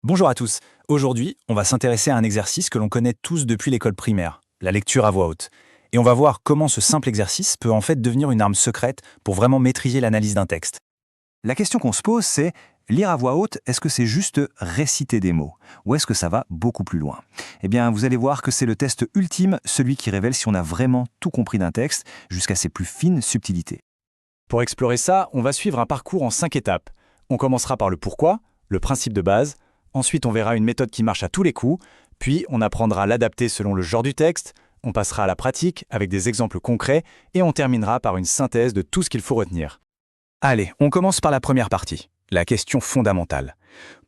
Bonjour à tous. Aujourd'hui, on va s'intéresser à un exercice que l'on connaît tous depuis l'école primaire, la lecture à voix haute. Et on va voir comment ce simple exercice peut en fait devenir une arme secrète pour vraiment maîtriser l'analyse d'un texte. La question qu'on se pose, c'est lire à voix haute, est-ce que c'est juste réciter des mots ou est-ce que ça va beaucoup plus loin? Eh bien, vous allez voir que c'est le test ultime, celui qui révèle si on a vraiment tout compris d'un texte jusqu'à ses plus fines subtilités. Pour explorer ça, on va suivre un parcours en 5 étapes. On commencera par le pourquoi, le principe de base. Ensuite, on verra une méthode qui marche à tous les coups. Puis, on apprendra à l'adapter selon le genre du texte. On passera à la pratique avec des exemples concrets. Et on terminera par une synthèse de tout ce qu'il faut retenir. Allez, on commence par la première partie, la question fondamentale.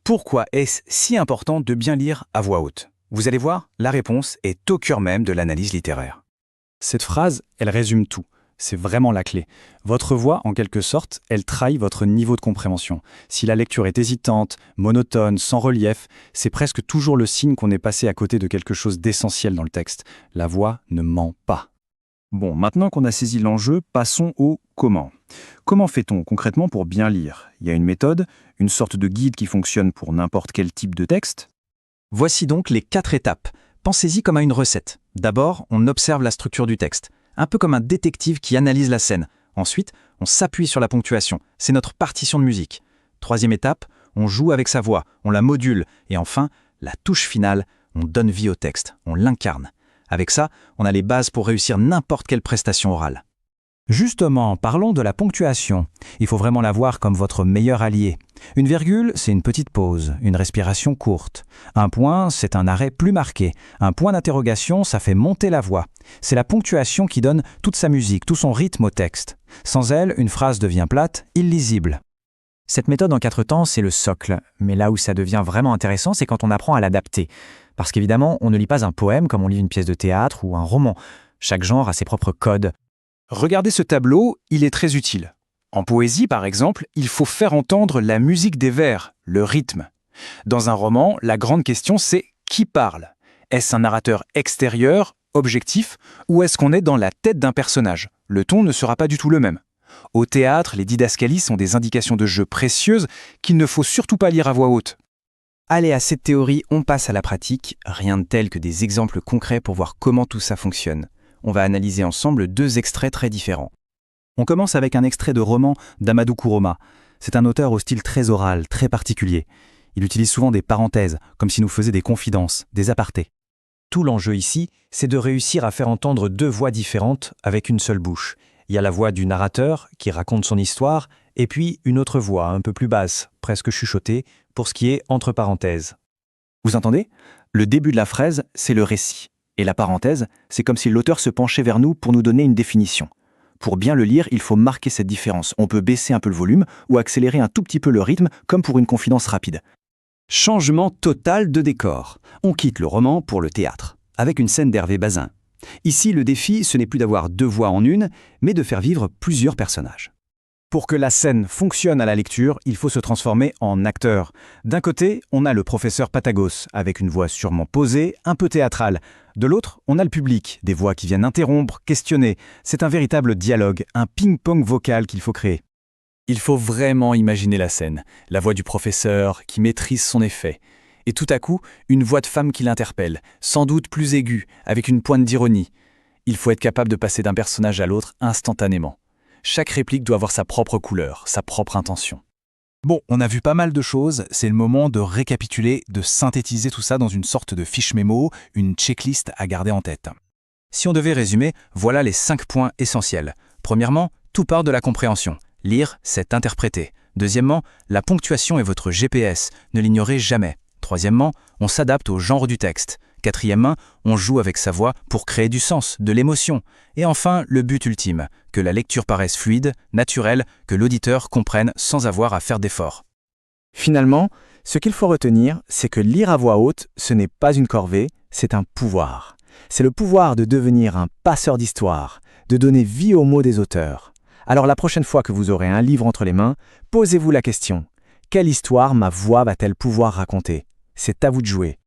Pourquoi est-ce si important de bien lire à voix haute? Vous allez voir, la réponse est au cœur même de l'analyse littéraire. Cette phrase, elle résume tout. C'est vraiment la clé. Votre voix, en quelque sorte, elle trahit votre niveau de compréhension. Si la lecture est hésitante, monotone, sans relief, c'est presque toujours le signe qu'on est passé à côté de quelque chose d'essentiel dans le texte. La voix ne ment pas. Bon, maintenant qu'on a saisi l'enjeu, passons au comment. Comment fait-on concrètement pour bien lire? Il y a une méthode, une sorte de guide qui fonctionne pour n'importe quel type de texte? Voici donc les 4 étapes. Pensez-y comme à une recette. D'abord, on observe la structure du texte, un peu comme un détective qui analyse la scène. Ensuite, on s'appuie sur la ponctuation. C'est notre partition de musique. Troisième étape, on joue avec sa voix, on la module. Et enfin, la touche finale, on donne vie au texte, on l'incarne. Avec ça, on a les bases pour réussir n'importe quelle prestation orale. Justement, parlons de la ponctuation. Il faut vraiment la voir comme votre meilleur allié. Une virgule, c'est une petite pause, une respiration courte. Un point, c'est un arrêt plus marqué. Un point d'interrogation, ça fait monter la voix. C'est la ponctuation qui donne toute sa musique, tout son rythme au texte. Sans elle, une phrase devient plate, illisible. Cette méthode en 4 temps, c'est le socle. Mais là où ça devient vraiment intéressant, c'est quand on apprend à l'adapter. Parce qu'évidemment, on ne lit pas un poème comme on lit une pièce de théâtre ou un roman. Chaque genre a ses propres codes. Regardez ce tableau, il est très utile. En poésie, par exemple, il faut faire entendre la musique des vers, le rythme. Dans un roman, la grande question c'est qui parle? Est-ce un narrateur extérieur, objectif, ou est-ce qu'on est dans la tête d'un personnage? Le ton ne sera pas du tout le même. Au théâtre, les didascalies sont des indications de jeu précieuses qu'il ne faut surtout pas lire à voix haute. Allez, à cette théorie, on passe à la pratique. Rien de tel que des exemples concrets pour voir comment tout ça fonctionne. On va analyser ensemble 2 extraits très différents. On commence avec un extrait de roman d'Amadou Kouroma. C'est un auteur au style très oral, très particulier. Il utilise souvent des parenthèses, comme s'il nous faisait des confidences, des apartés. Tout l'enjeu ici, c'est de réussir à faire entendre 2 voix différentes avec une seule bouche. Il y a la voix du narrateur qui raconte son histoire, et puis une autre voix un peu plus basse, presque chuchotée, pour ce qui est entre parenthèses. Vous entendez? Le début de la phrase, c'est le récit. Et la parenthèse, c'est comme si l'auteur se penchait vers nous pour nous donner une définition. Pour bien le lire, il faut marquer cette différence. On peut baisser un peu le volume ou accélérer un tout petit peu le rythme, comme pour une confidence rapide. Changement total de décor. On quitte le roman pour le théâtre, avec une scène d'Hervé Bazin. Ici, le défi, ce n'est plus d'avoir 2 voix en une, mais de faire vivre plusieurs personnages. Pour que la scène fonctionne à la lecture, il faut se transformer en acteur. D'un côté, on a le professeur Patagos, avec une voix sûrement posée, un peu théâtrale. De l'autre, on a le public, des voix qui viennent interrompre, questionner. C'est un véritable dialogue, un ping-pong vocal qu'il faut créer. Il faut vraiment imaginer la scène, la voix du professeur qui maîtrise son effet. Et tout à coup, une voix de femme qui l'interpelle, sans doute plus aiguë, avec une pointe d'ironie. Il faut être capable de passer d'un personnage à l'autre instantanément. Chaque réplique doit avoir sa propre couleur, sa propre intention. Bon, on a vu pas mal de choses, c'est le moment de récapituler, de synthétiser tout ça dans une sorte de fiche mémo, une checklist à garder en tête. Si on devait résumer, voilà les 5 points essentiels. Premièrement, tout part de la compréhension. Lire, c'est interpréter. Deuxièmement, la ponctuation est votre GPS, ne l'ignorez jamais. Troisièmement, on s'adapte au genre du texte. Quatrièmement, on joue avec sa voix pour créer du sens, de l'émotion. Et enfin, le but ultime, que la lecture paraisse fluide, naturelle, que l'auditeur comprenne sans avoir à faire d'efforts. Finalement, ce qu'il faut retenir, c'est que lire à voix haute, ce n'est pas une corvée, c'est un pouvoir. C'est le pouvoir de devenir un passeur d'histoire, de donner vie aux mots des auteurs. Alors la prochaine fois que vous aurez un livre entre les mains, posez-vous la question: quelle histoire ma voix va-t-elle pouvoir raconter? C'est à vous de jouer.